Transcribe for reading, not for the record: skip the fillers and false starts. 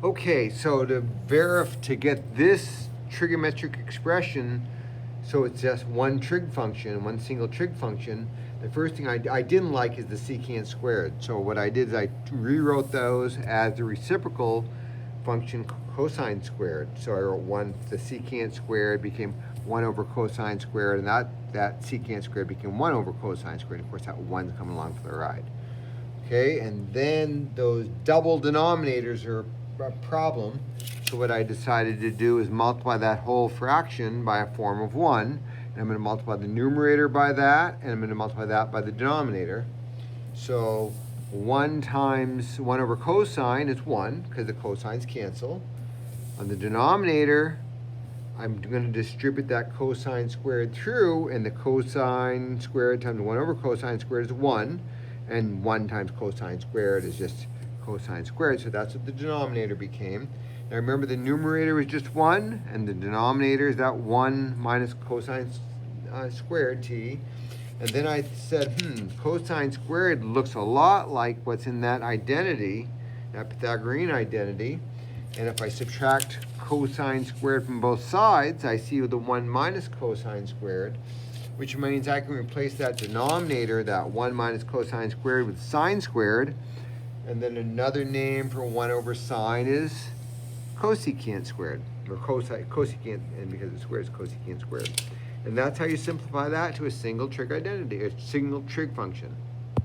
Okay, so to get this trigonometric expression, so it's just one trig function, one single trig function, the first thing I didn't like is the secant squared. So what I did is I rewrote those as the reciprocal function cosine squared. So I wrote the secant squared became 1 over cosine squared, and that secant squared became 1 over cosine squared. Of course, that 1's coming along for the ride. Okay, and then those double denominators are a problem. So what I decided to do is multiply that whole fraction by a form of 1. And I'm going to multiply the numerator by that, and I'm going to multiply that by the denominator. So 1 times 1 over cosine is 1, because the cosines cancel. On the denominator, I'm going to distribute that cosine squared through, and the cosine squared times 1 over cosine squared is 1. And 1 times cosine squared is just cosine squared, so that's what the denominator became. Now remember, the numerator was just 1, and the denominator is that 1 minus cosine squared t. And then I said, cosine squared looks a lot like what's in that identity, that Pythagorean identity. And if I subtract cosine squared from both sides, I see the 1 minus cosine squared, which means I can replace that denominator, that 1 minus cosine squared, with sine squared. And then another name for 1 over sine is cosecant squared, or cosecant, and because it's squared, it's cosecant squared. And that's how you simplify that to a single trig identity, a single trig function.